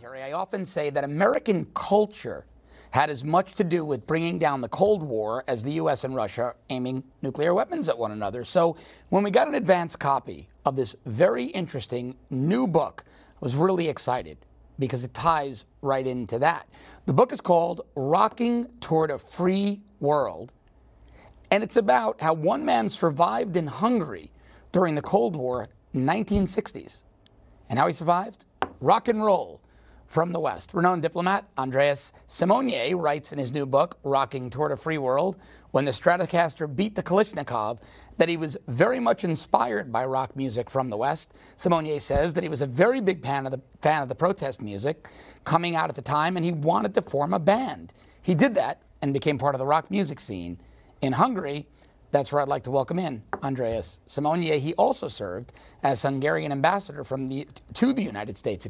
commentary, I often say that American culture had as much to do with bringing down the Cold War as the U.S. and Russia aiming nuclear weapons at one another. So when we got an advance copy of this very interesting new book, I was really excited because it ties right into that. The book is called Rocking Toward a Free World, and it's about how one man survived in Hungary during the Cold War 1960s. And how he survived? Rock and roll from the West. Renowned diplomat Andras Simonyi writes in his new book, Rocking Toward a Free World, when the Stratocaster beat the Kalashnikov, that he was very much inspired by rock music from the West. Simonyi says that he was a very big fan of the protest music coming out at the time, and he wanted to form a band. He did that and became part of the rock music scene in Hungary. That's where I'd like to welcome in Andras Simonyi. He also served as Hungarian ambassador to the United States,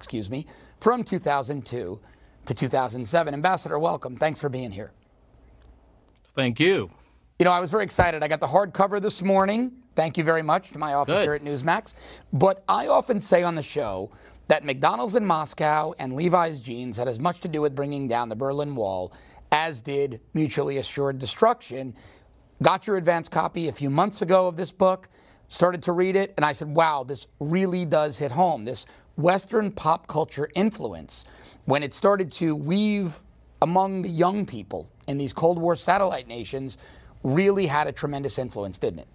from 2002 to 2007. Ambassador, welcome. Thanks for being here. Thank you. You know, I was very excited. I got the hardcover this morning. Thank you very much to my office here at Newsmax. But I often say on the show that McDonald's in Moscow and Levi's jeans had as much to do with bringing down the Berlin Wall as did mutually assured destruction. Got your advance copy a few months ago of this book, started to read it, and I said, wow, this really does hit home. This Western pop culture influence, when it started to weave among the young people in these Cold War satellite nations, really had a tremendous influence, didn't it?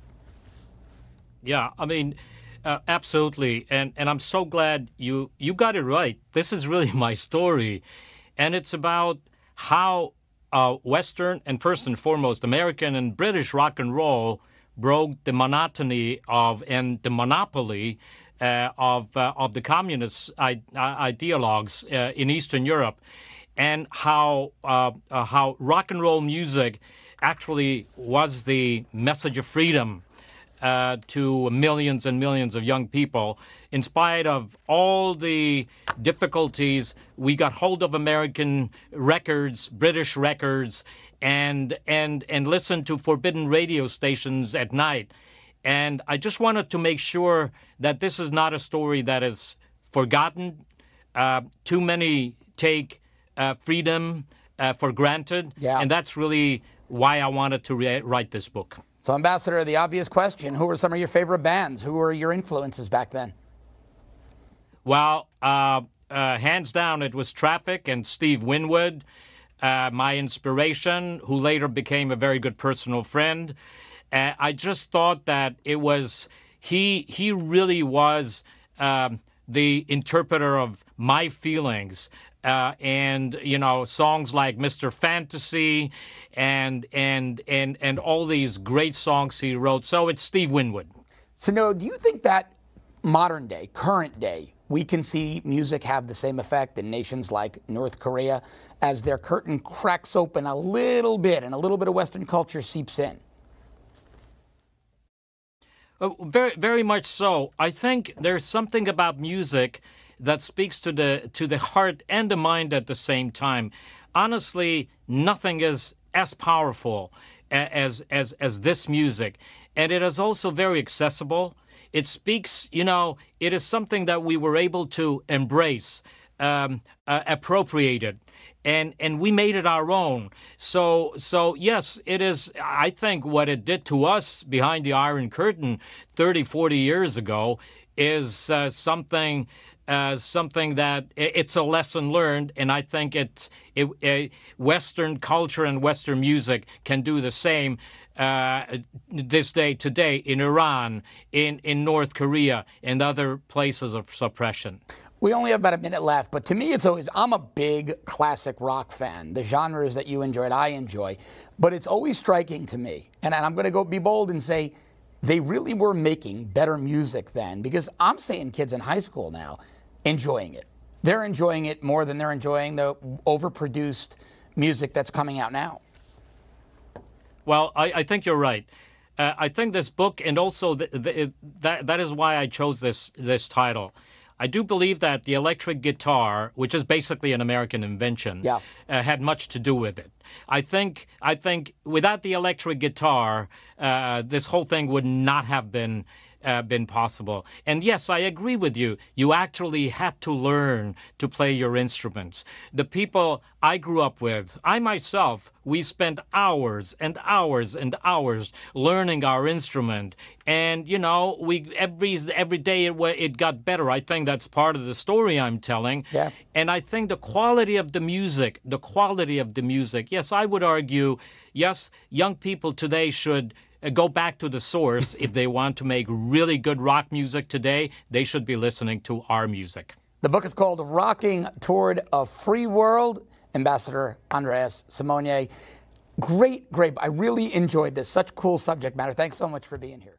Yeah, I mean, absolutely. And I'm so glad you got it right. This is really my story. And it's about how Western and first and foremost American and British rock and roll broke the monotony and the monopoly of the communist ideologues in Eastern Europe, and how rock and roll music actually was the message of freedom to millions and millions of young people. In spite of all the difficulties, we got hold of American records, British records, and listened to forbidden radio stations at night. And I just wanted to make sure that this is not a story that is forgotten. Too many take freedom for granted, and that's really why I wanted to write this book. So, Ambassador, the obvious question, who were some of your favorite bands? Who were your influences back then? Well, hands down, it was Traffic and Steve Winwood, my inspiration, who later became a very good personal friend. I just thought that it was, he really was the interpreter of my feelings. And, you know, songs like Mr. Fantasy and all these great songs he wrote. So it's Steve Winwood. So, no, do you think that modern day, current day, we can see music have the same effect in nations like North Korea as their curtain cracks open a little bit and a little bit of Western culture seeps in? Very, very much so. I think there's something about music that speaks to the heart and the mind at the same time. Honestly, nothing is as powerful as this music, and it is also very accessible. It speaks, you know, it is something that we were able to embrace, appropriate it, and we made it our own. So yes, it is, I think what it did to us behind the Iron Curtain 30, 40 years ago is something that it's a lesson learned, and I think Western culture and Western music can do the same this day today in Iran, in North Korea, and other places of suppression. We only have about a minute left, but to me it's always, I'm a big classic rock fan. The genres that you enjoyed, I enjoy. But it's always striking to me, and I'm going to be bold and say, they really were making better music then, because I'm seeing kids in high school now enjoying it. They're enjoying it more than they're enjoying the overproduced music that's coming out now. Well, I think you're right. I think this book, and also that is why I chose this title. I do believe that the electric guitar, which is basically an American invention, had much to do with it. I think without the electric guitar, this whole thing would not have been been possible. And yes, I agree with you. You actually had to learn to play your instruments. The people I grew up with, I myself, we spent hours and hours and hours learning our instrument. And, you know, every day it got better. I think that's part of the story I'm telling. Yeah. And I think the quality of the music, yes, I would argue, yes, young people today should go back to the source. If they want to make really good rock music today, they should be listening to our music. The book is called Rocking Toward a Free World. Ambassador Andras Simonyi. Great. I really enjoyed this. Such cool subject matter. Thanks so much for being here.